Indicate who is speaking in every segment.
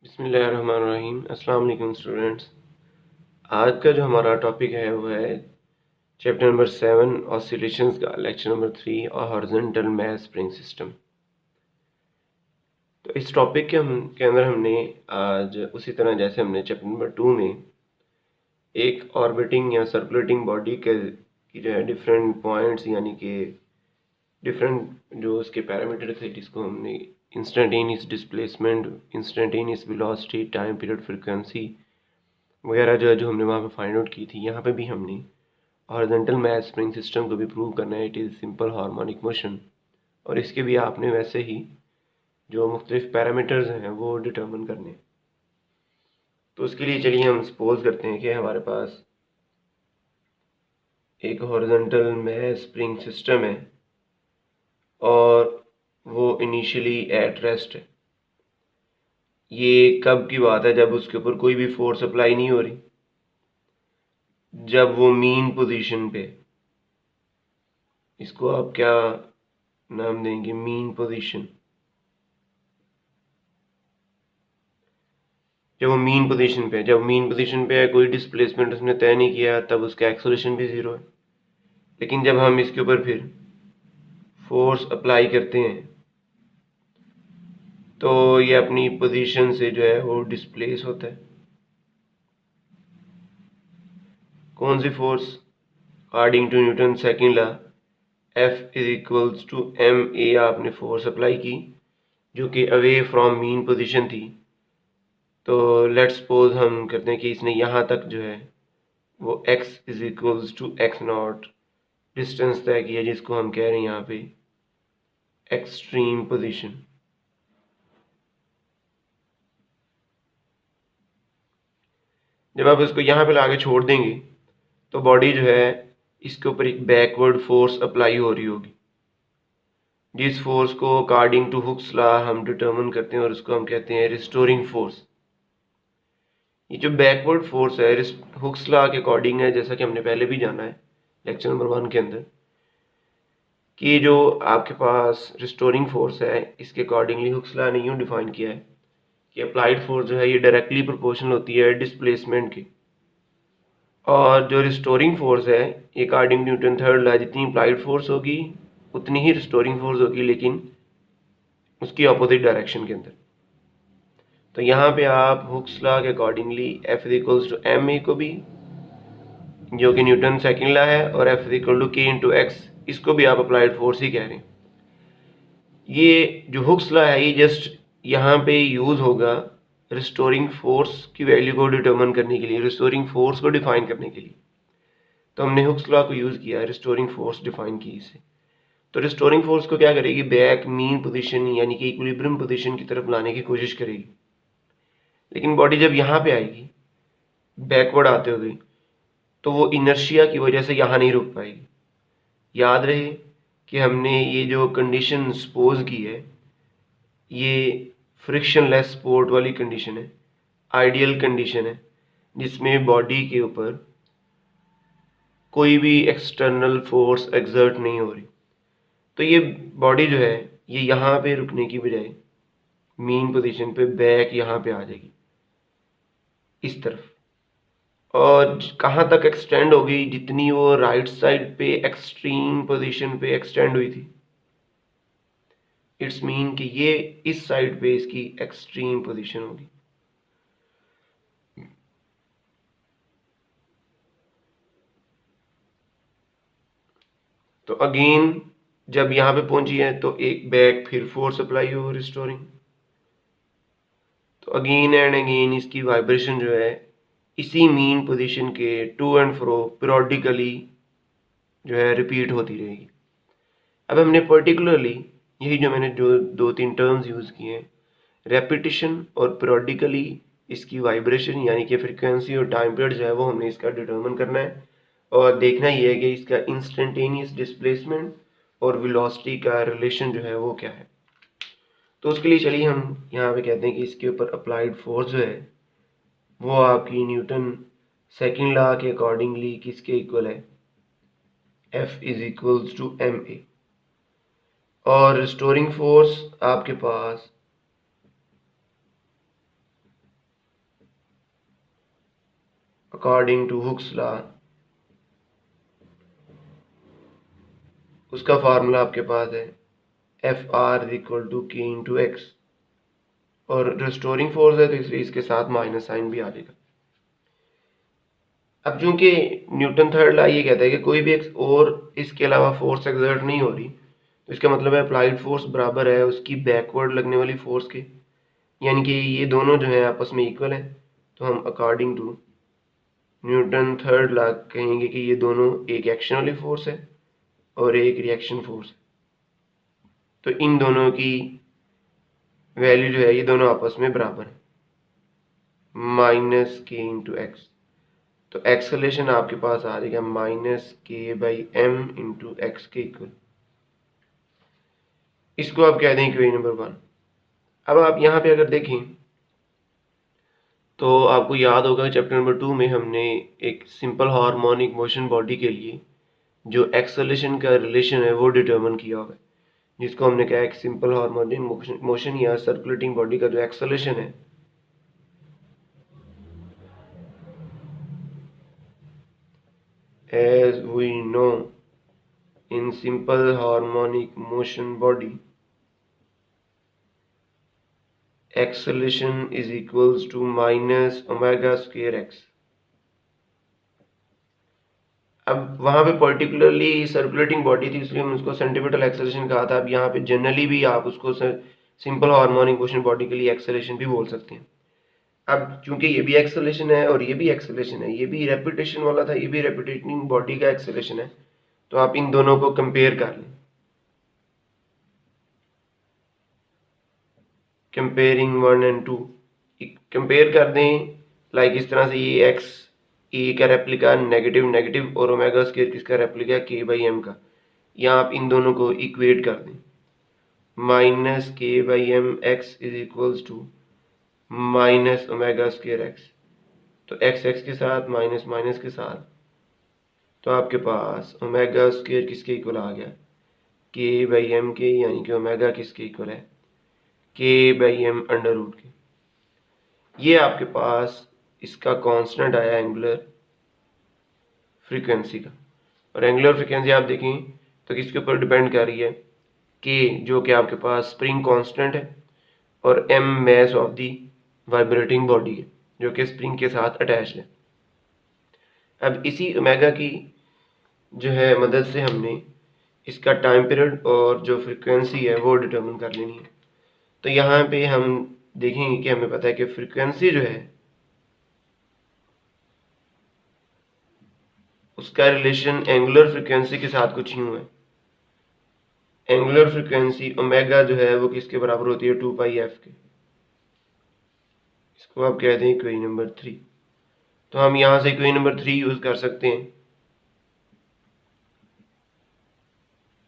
Speaker 1: बिस्मिल्लाहिर्रहमानिर्रहीम। अस्सलाम वालेकुम स्टूडेंट्स। आज का जो हमारा टॉपिक है वो है चैप्टर नंबर 7 ऑसिलेशंस का लेक्चर नंबर 3 और हॉरिजॉन्टल मैस स्प्रिंग सिस्टम। तो इस टॉपिक के अंदर हमने आज उसी तरह जैसे हमने चैप्टर नंबर 2 में एक ऑर्बिटिंग या सर्कुलेटिंग बॉडी के की जो है डिफरेंट पॉइंट्स यानी कि डिफरेंट जो उसके पैरामीटर थे जिसको हमने instantaneous displacement, instantaneous velocity, time period, frequency वगैरह जो है जो हमने वहाँ पे फाइंड आउट की थी। यहाँ पे भी हमने हॉरिजॉन्टल मैस स्प्रिंग सिस्टम को भी प्रूव करना है। It is simple harmonic motion और इसके भी आपने वैसे ही जो मुख्तलिफ पैरामीटर्स हैं वो डिटर्मिन करने हैं। तो उसके लिए चलिए हम सपोज करते हैं कि हमारे पास एक हॉरिजॉन्टल मैस स्प्रिंग सिस्टम है और वो इनिशियली एट रेस्ट है। ये कब की बात है? जब उसके ऊपर कोई भी फोर्स अप्लाई नहीं हो रही, जब वो मीन पोजीशन पे, इसको आप क्या नाम देंगे? Mean position. जब वो मीन पोजीशन पे है, जब मीन पोजीशन पे है, कोई डिस्प्लेसमेंट उसने तय नहीं किया, तब उसका एक्सेलरेशन भी ज़ीरो है। लेकिन जब हम इसके ऊपर फिर फोर्स अप्लाई करते हैं तो ये अपनी पोजीशन से जो है वो डिस्प्लेस होता है। कौन सी force? According to Newton second law F is equals to M A आपने फोर्स अप्लाई की जो कि अवे फ्रॉम मीन पोजीशन थी। तो लेट्स सपोज हम करते हैं कि इसने यहाँ तक जो है वो x is equals to x not distance तय किया, जिसको हम कह रहे हैं यहाँ पे एक्सट्रीम पोजीशन। जब आप इसको यहाँ पे लाके छोड़ देंगे तो बॉडी जो है इसके ऊपर एक बैकवर्ड फोर्स अप्लाई हो रही होगी, जिस फोर्स को अकॉर्डिंग टू हुक्स लॉ हम डिटर्मिन करते हैं और उसको हम कहते हैं रिस्टोरिंग फोर्स। ये जो बैकवर्ड फोर्स है हुक्स लॉ के अकॉर्डिंग है, जैसा कि हमने पहले भी जाना है लेक्चर नंबर 1 के अंदर, कि जो आपके पास रिस्टोरिंग फोर्स है इसके अकॉर्डिंगली हुक्स लॉ ने यूँ डिफाइन किया है कि अप्लाइड फोर्स जो है ये डायरेक्टली प्रोपोर्शनल होती है डिस्प्लेसमेंट की, और जो रिस्टोरिंग फोर्स है अकॉर्डिंग न्यूटन थर्ड लॉ जितनी अप्लाइड फोर्स होगी उतनी ही रिस्टोरिंग फोर्स होगी, लेकिन उसकी अपोजिट डायरेक्शन के अंदर। तो यहाँ पे आप हुक्स लॉ के accordingly F equals to M a को भी, जो कि न्यूटन सेकंड लॉ है, और F equal to k into x, इसको भी आप अप्लाइड फोर्स ही कह रहे हैं। ये जो हुक्स लॉ है ये जस्ट यहाँ पे यूज़ होगा रिस्टोरिंग फोर्स की वैल्यू को डिटर्मिन करने के लिए, रिस्टोरिंग फोर्स को डिफाइन करने के लिए। तो हमने हुक्स लॉ को यूज़ किया, रिस्टोरिंग फोर्स डिफाइन की इसे। तो रिस्टोरिंग फोर्स को क्या करेगी? बैक मीन पोजीशन यानी कि इक्विलिब्रियम पोजीशन की तरफ लाने की कोशिश करेगी। लेकिन बॉडी जब यहाँ पे आएगी बैकवर्ड आते हुए तो वो इनर्शिया की वजह से यहाँ नहीं रुक पाएगी। याद रहे कि हमने ये जो कंडीशन सपोज की है ये फ्रिक्शनलेस सपोर्ट वाली कंडीशन है, आइडियल कंडीशन है, जिसमें बॉडी के ऊपर कोई भी एक्सटर्नल फोर्स एक्सर्ट नहीं हो रही। तो ये बॉडी जो है ये यहाँ पे रुकने की बजाय मीन पोजीशन पे बैक यहाँ पे आ जाएगी इस तरफ, और कहाँ तक एक्सटेंड होगी? जितनी वो राइट साइड पे एक्सट्रीम पोजीशन पे एक्सटेंड हुई थी। इट्स मीन कि ये इस साइड पे इसकी एक्सट्रीम पोजीशन होगी। तो अगेन जब यहाँ पे पहुंची है तो एक बैक फिर फोर्स अप्लाई हो रिस्टोरिंग। तो अगेन एंड अगेन इसकी वाइब्रेशन जो है इसी मीन पोजीशन के टू एंड फ्रो पीरियोडिकली जो है रिपीट होती रहेगी। अब हमने पर्टिकुलरली यही जो मैंने जो 2-3 टर्म्स यूज़ किए हैं, रेपिटिशन और पीरियोडिकली, इसकी वाइब्रेशन यानी कि फ्रीक्वेंसी और टाइम पीरियड जो है वो हमने इसका डिटर्मिन करना है और देखना ये है कि इसका इंस्टेंटेनियस डिस्प्लेसमेंट और वेलोसिटी का रिलेशन जो है वो क्या है। तो उसके लिए चलिए हम यहाँ पे कहते हैं कि इसके ऊपर अप्लाइड फोर्स जो है वो आपकी न्यूटन सेकंड लॉ के अकॉर्डिंगली किसके इक्वल है? F is equals to M a. और रिस्टोरिंग फोर्स आपके पास अकॉर्डिंग टू हुक्स लॉ उसका फार्मूला आपके पास है f r is equal to k into x, और रिस्टोरिंग फोर्स है तो इसलिए इसके साथ माइनस साइन भी आ जाएगा। अब चूंकि न्यूटन थर्ड लॉ ये कहता है कि कोई भी एक और इसके अलावा फोर्स एक्सर्ट नहीं हो रही, तो इसका मतलब है अप्लाइड फोर्स बराबर है उसकी बैकवर्ड लगने वाली फोर्स के, यानी कि ये दोनों जो है आपस में इक्वल है। तो हम according to Newton third law कहेंगे कि ये दोनों एक एक्शन वाली फोर्स है और एक रिएक्शन फोर्स है। तो इन दोनों की वैल्यू जो है ये दोनों आपस में बराबर है, माइनस के इंटू एक्स। तो एक्सेलेरेशन आपके पास आ जाएगा minus k by m into x के इक्वल। इसको आप कह दें इक्वेशन नंबर 1। अब आप यहाँ पे अगर देखें तो आपको याद होगा चैप्टर नंबर 2 में हमने एक सिंपल हार्मोनिक मोशन बॉडी के लिए जो एक्सेलेरेशन का रिलेशन है वो डिटर्मिन किया हुआ है, जिसको हमने कहा एक सिंपल हार्मोनिक मोशन या सर्कुलेटिंग बॉडी का जो एक्सेलेरेशन है as we know in simple harmonic motion body acceleration is equals to minus omega square x। अब वहां पे पर्टिकुलरली सर्कुलेटिंग बॉडी थी इसलिए हम उसको सेंटीमीटर एक्सेलरेशन कहा था। अब यहाँ पे जनरली भी आप उसको सिंपल हार्मोनिक मोशन बॉडी के लिए एक्सेलरेशन भी बोल सकते हैं। अब चूंकि ये भी एक्सेलरेशन है और ये भी एक्सेलरेशन है, ये भी रेपिटेशन वाला था, ये भी रेपिटेटिंग बॉडी का एक्सेलरेशन है, तो आप इन दोनों को कंपेयर कर लें। कंपेयरिंग 1 एंड 2 कंपेयर कर दें लाइक इस तरह से, ये एक्स ए का रेप्लिका नेगेटिव नेगेटिव और ओमेगा स्क्वायर किसका रेप्लिका के बाई एम का। यहाँ आप इन दोनों को इक्वेट कर दें, minus k by m x is equals to minus omega square x. तो एक्स एक्स के साथ माइनस माइनस के साथ, तो आपके पास ओमेगा स्क्वायर किसके इक्वल आ गया, के बाई एम के, यानी कि ओमेगा किसके इक्वल है, के बाई एम अंडर रूट के। ये आपके पास इसका कांस्टेंट आया एंगुलर फ्रीक्वेंसी का, और एंगुलर फ्रीक्वेंसी आप देखें तो किसके ऊपर डिपेंड कर रही है, के जो कि आपके पास स्प्रिंग कांस्टेंट है और m mass of the vibrating body है जो कि स्प्रिंग के साथ अटैच है। अब इसी ओमेगा की जो है मदद से हमने इसका टाइम पीरियड और जो फ्रीक्वेंसी है वो डिटर्मिन कर लेनी है। तो यहाँ पे हम देखेंगे कि हमें पता है कि फ्रीक्वेंसी जो है उसका रिलेशन एंगुलर फ्रीक्वेंसी के साथ कुछ यूं है, एंगुलर फ्रीक्वेंसी ओमेगा जो है वो किसके बराबर होती है, 2 पाई एफ के। इसको आप कहते हैं इक्वेशन नंबर 3। तो हम यहाँ से इक्वेशन नंबर 3 यूज कर सकते हैं।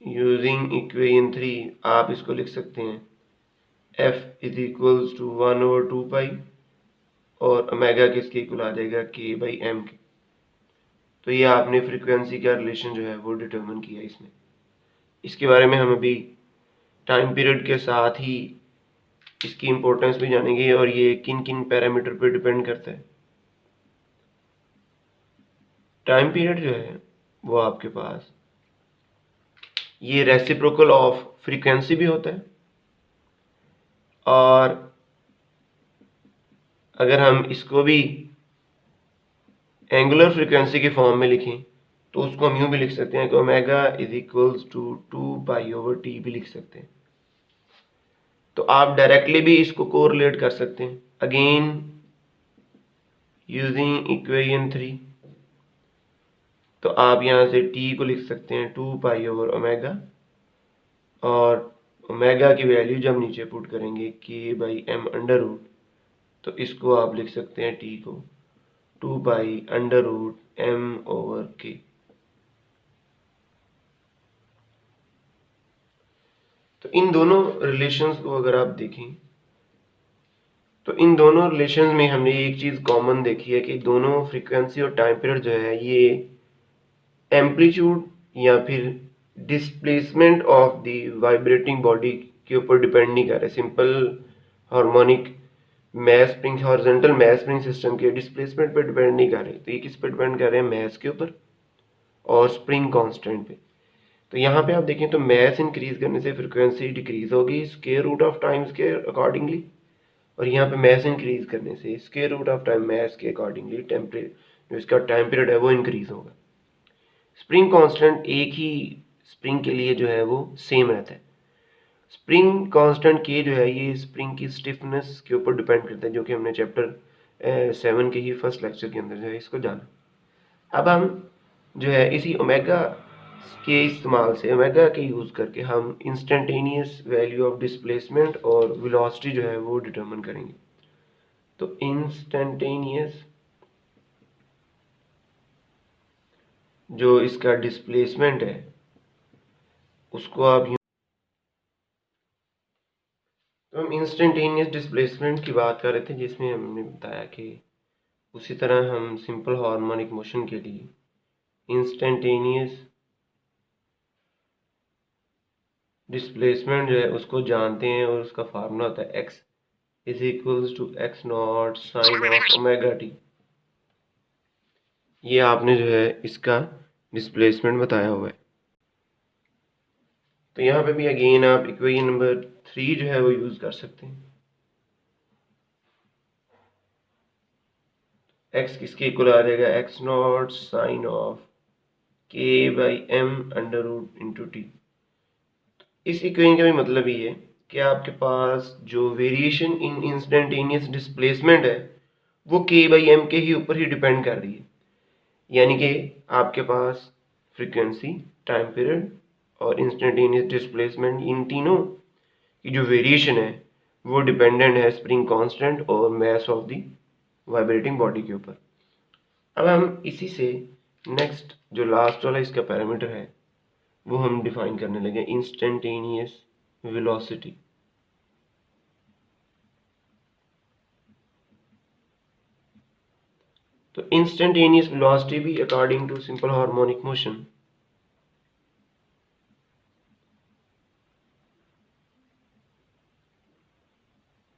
Speaker 1: यूजिंग इक्वेशन 3 आप इसको लिख सकते हैं एफ इज इक्वल्स टू 1/2 पाई और ओमेगा किसके इक्वल आ जाएगा, के बाई एम के। तो ये आपने फ्रीक्वेंसी का रिलेशन जो है वो डिटर्मिन किया इसमें। इसके बारे में हम अभी टाइम पीरियड के साथ ही इसकी इंपॉर्टेंस भी जानेंगे और ये किन किन पैरामीटर पे डिपेंड करता है। टाइम पीरियड जो है वो आपके पास ये रेसिप्रोकल ऑफ फ्रीक्वेंसी भी होता है, और अगर हम इसको भी एंगुलर फ्रीक्वेंसी के फॉर्म में लिखें तो उसको हम यूं भी लिख सकते हैं कि omega is equals to 2 pi over t भी लिख सकते हैं। तो आप डायरेक्टली भी इसको कोरिलेट कर सकते हैं अगेन यूजिंग इक्वेशन 3। तो आप यहाँ से टी को लिख सकते हैं 2 पाई ओवर ओमेगा, और ओमेगा की वैल्यू जब नीचे पुट करेंगे के बाई एम अंडर रूट, तो इसको आप लिख सकते हैं टी को 2 pi under root m over k. तो इन दोनों रिलेशंस को अगर आप देखें तो इन दोनों रिलेशंस में हमने एक चीज कॉमन देखी है कि दोनों फ्रीक्वेंसी और टाइम पीरियड जो है ये एम्पलीट्यूड या फिर displacement of the vibrating body के ऊपर डिपेंड नहीं कर रहे। Simple harmonic mass spring horizontal mass spring system के डिस्प्लेसमेंट पे डिपेंड नहीं कर रहे, तो ये किस पे डिपेंड कर रहे हैं, मैस के ऊपर और स्प्रिंग कांस्टेंट पे। तो यहाँ पे आप देखें तो मैस इंक्रीज करने से फ्रिक्वेंसी डिक्रीज होगी स्क्वायर रूट ऑफ टाइम्स के अकॉर्डिंगली, और यहाँ पे मैस इंक्रीज करने से square root of time mass के अकॉर्डिंगली टेम्परेचर जो इसका टाइम पीरियड है वो इंक्रीज होगा। स्प्रिंग कांस्टेंट एक ही स्प्रिंग के लिए जो है वो सेम रहता है। स्प्रिंग कांस्टेंट के जो है ये स्प्रिंग की स्टिफनेस के ऊपर डिपेंड करता है, जो कि हमने चैप्टर 7 के ही फर्स्ट लेक्चर के अंदर जो है इसको जाना। अब हम जो है इसी ओमेगा के इस्तेमाल से, ओमेगा के यूज़ करके हम इंस्टेंटेनियस वैल्यू ऑफ डिस्प्लेसमेंट और वेलोसिटी जो है वो डिटरमिन करेंगे। तो इंस्टेंटेनियस जो इसका डिस्प्लेसमेंट है उसको आप तो हम इंस्टेंटेनियस डिस्प्लेसमेंट की बात कर रहे थे, जिसमें हमने बताया कि उसी तरह हम सिंपल हार्मोनिक मोशन के लिए इंस्टेंटेनियस डिस्प्लेसमेंट जो है उसको जानते हैं, और उसका फार्मूला होता है x is equals to x not sine of omega t. ये आपने जो है इसका डिस्प्लेसमेंट बताया हुआ है। तो यहाँ पे भी अगेन आप इक्वेशन नंबर 3 जो है वो यूज़ कर सकते हैं। x किसके इक्वल आ जाएगा, x not sine of k by m under root into t. इस इक्वेशन का भी मतलब ये है कि आपके पास जो वेरिएशन इन इंस्टेंटेनियस डिस्प्लेसमेंट है वो k बाई m के ही ऊपर ही डिपेंड कर रही है। यानी कि आपके पास फ्रीक्वेंसी, टाइम पीरियड और इंस्टेंटेनियस डिस्प्लेसमेंट, इन तीनों की जो वेरिएशन है वो डिपेंडेंट है स्प्रिंग कांस्टेंट और mass of the vibrating body के ऊपर। अब हम इसी से नेक्स्ट जो लास्ट वाला इसका पैरामीटर है वो हम डिफाइन करने लगे, इंस्टेंटेनियस वेलोसिटी। तो इंस्टेंटेनियस वेलोसिटी भी according to simple harmonic motion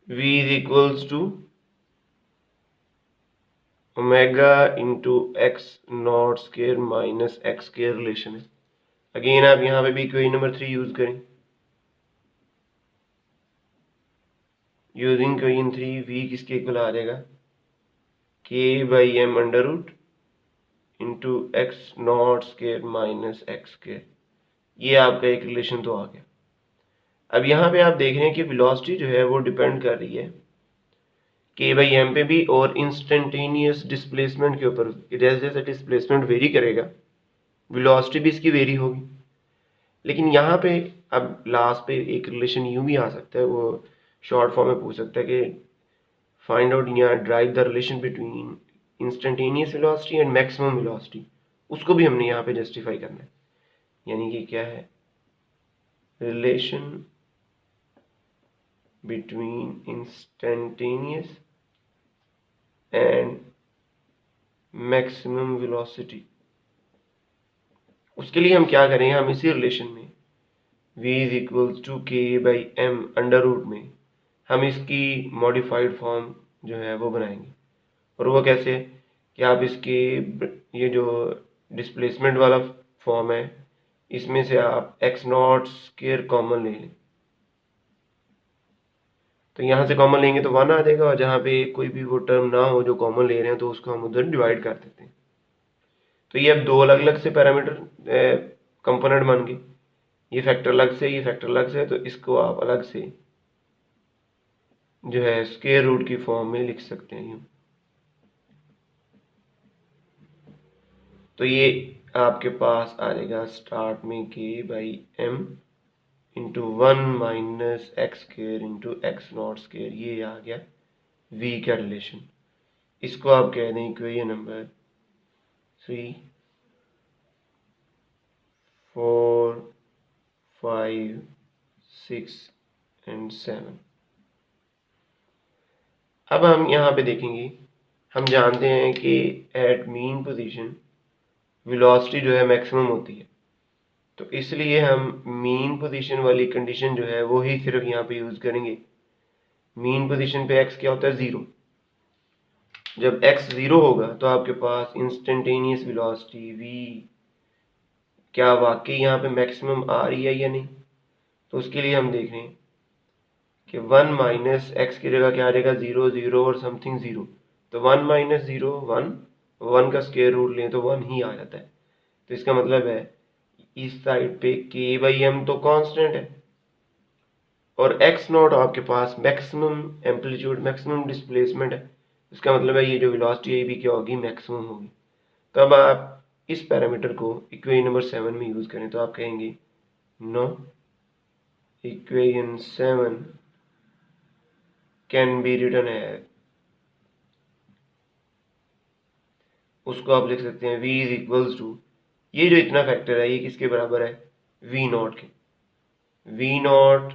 Speaker 1: v is equals to omega into x not square minus x square relation है। अगेन आप यहाँ पे भी इक्वेशन नंबर 3 यूज करें। यूजिंग इक्वेशन 3 v किसके इक्वल आ जाएगा, k by m under root into x not square minus x square. ये आपका एक रिलेशन तो आ गया। अब यहाँ पे आप देख रहे हैं कि वेलोसिटी जो है वो डिपेंड कर रही है k बाई m पे भी और इंस्टेंटेनियस डिस्प्लेसमेंट के ऊपर। जैसे जैसे डिस्प्लेसमेंट वेरी करेगा वेलोसिटी भी इसकी वेरी होगी। लेकिन यहाँ पे अब लास्ट पे एक रिलेशन यूं भी आ सकता है, वो शॉर्ट फॉर्म में पूछ सकता है कि फाइंड आउट या drive the relation between instantaneous velocity and maximum velocity. उसको भी हमने यहाँ पे जस्टिफाई करना है। यानी कि क्या है, relation between instantaneous and maximum velocity. उसके लिए हम क्या करेंगे, हम इसी रिलेशन में v इज इक्वल्स टू के बाई एम अंडर रूट में हम इसकी मॉडिफाइड फॉर्म जो है वो बनाएंगे। और वो कैसे कि आप इसके ये जो डिस्प्लेसमेंट वाला फॉर्म है इसमें से आप एक्स नॉट स्केयर कॉमन ले लें। तो यहाँ से कॉमन लेंगे तो 1 आ जाएगा, और जहाँ पे कोई भी वो टर्म ना हो जो कॉमन ले रहे हैं तो उसको हम उधर डिवाइड कर देते हैं। तो ये अब दो अलग अलग से पैरामीटर कंपोनेंट बन गए। ये फैक्टर अलग से, ये फैक्टर अलग से, तो इसको आप अलग से जो है स्क्वायर रूट की फॉर्म में लिख सकते हैं यूँ। तो ये आपके पास आ जाएगा स्टार्ट में k by m into 1 minus x square into x not square. ये आ गया v का रिलेशन। इसको आप कह दें इक्वेशन नंबर 3, 4, 5, 6 एंड 7। अब हम यहाँ पे देखेंगे, हम जानते हैं कि एट मीन पोजीशन वेलोसिटी जो है मैक्सिमम होती है, तो इसलिए हम मीन पोजीशन वाली कंडीशन जो है वो ही सिर्फ यहाँ पे यूज़ करेंगे। मीन पोजीशन पे x क्या होता है 0। जब x 0 होगा तो आपके पास इंस्टेंटेनियस वेलोसिटी v क्या वाकई यहाँ पे मैक्सिमम आ रही है या नहीं। तो उसके लिए हम देख रहे हैं कि 1 माइनस एक्स की जगह क्या आ जाएगा 0 0 और समथिंग 0। तो 1 माइनस 0 1, 1 का स्क्वायर रूट लें तो 1 ही आ जाता है। तो इसका मतलब है इस साइड पे k/m तो कांस्टेंट है और x नॉट आपके पास मैक्सिमम एम्पलीट्यूड मैक्सिमम डिस्प्लेसमेंट है। इसका मतलब है ये जो वेलोसिटी है ये भी क्या होगी मैक्सिमम होगी। तो अब आप इस पैरामीटर को इक्वेशन नंबर 7 में यूज करें तो आप कहेंगे no equation 7 can be written है, उसको आप लिख सकते हैं v इज इक्वल्स टू, ये जो इतना फैक्टर है ये किसके बराबर है v not k, v not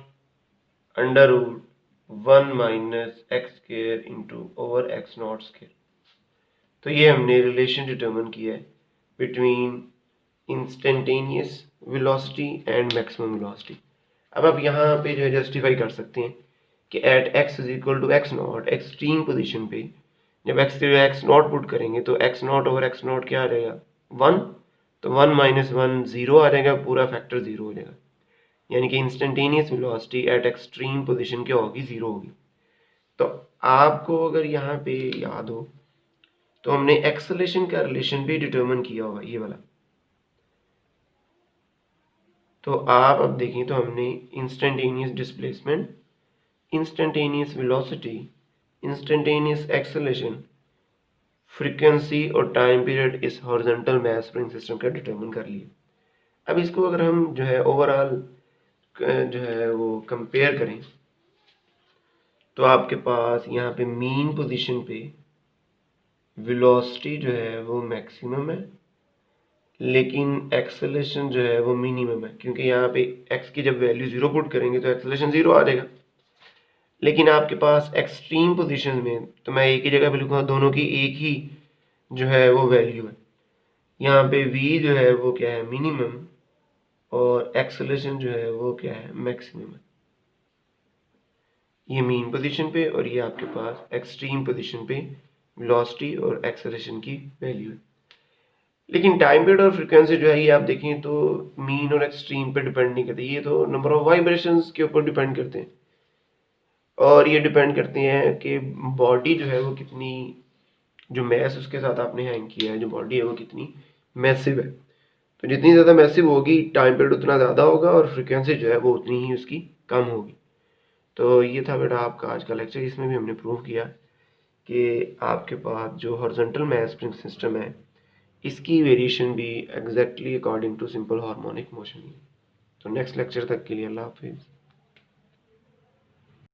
Speaker 1: under root 1 minus x square into over x not square. तो ये हमने रिलेशन डिटर्मिन किया है between instantaneous velocity and maximum velocity. अब आप यहाँ पे जो है जस्टिफाई कर सकते हैं कि at x is equal to x not extreme position पे जब x के एक्स नॉट पुट करेंगे तो x not over x not क्या आ जाएगा 1। तो 1 माइनस 1 0 आ जाएगा, पूरा फैक्टर 0 हो जाएगा, यानी कि instantaneous velocity at extreme position क्या होगी 0 होगी। तो आपको अगर यहाँ पे याद हो तो हमने एक्सेलरेशन का रिलेशन भी डिटरमिन किया होगा ये वाला। तो आप अब देखें तो हमने instantaneous displacement, instantaneous velocity, instantaneous acceleration, frequency और टाइम पीरियड इस हॉरिजॉन्टल मास स्प्रिंग सिस्टम का डिटरमिन कर लिया। अब इसको अगर हम जो है ओवरऑल जो है वो कंपेयर करें तो आपके पास यहाँ पे मीन पोजीशन पे वेलोसिटी जो है वो मैक्सिमम है लेकिन एक्सेलरेशन जो है वो मिनिमम है, क्योंकि यहाँ पे x की जब वैल्यू 0 पुट करेंगे तो एक्सेलरेशन 0 आ जाएगा। लेकिन आपके पास एक्सट्रीम पोजीशन में तो मैं एक ही जगह पे लिखूंगा दोनों की एक ही जो है वो वैल्यू है। यहाँ पे v जो है वो क्या है मिनिमम और एक्सेलरेशन जो है वो क्या है मैक्सिमम है। ये मीन पोजीशन पे और ये आपके पास एक्सट्रीम पोजीशन पे वेलोसिटी और एक्सेलरेशन की वैल्यू है। लेकिन टाइम पीरियड और फ्रीक्वेंसी जो है ये आप देखें तो मीन और एक्सट्रीम पे डिपेंड नहीं करती, ये तो नंबर ऑफ वाइब्रेशंस के ऊपर डिपेंड करते हैं और ये डिपेंड करते हैं कि बॉडी जो है वो कितनी, जो मैस उसके साथ आपने हैंग किया है जो बॉडी है वो कितनी मैसिव है। तो जितनी ज़्यादा मैसिव होगी टाइम पीरियड उतना ज़्यादा होगा और फ्रीक्वेंसी जो है वो उतनी ही उसकी कम होगी। तो ये था बेटा आपका आज का लेक्चर। इसमें भी हमने प्रूव किया कि आपके पास जो हॉरिजॉन्टल मास स्प्रिंग सिस्टम है इसकी वेरिएशन भी exactly according to simple harmonic motion ही है। तो नेक्स्ट लेक्चर तक के लिए अल्लाह हाफिज़।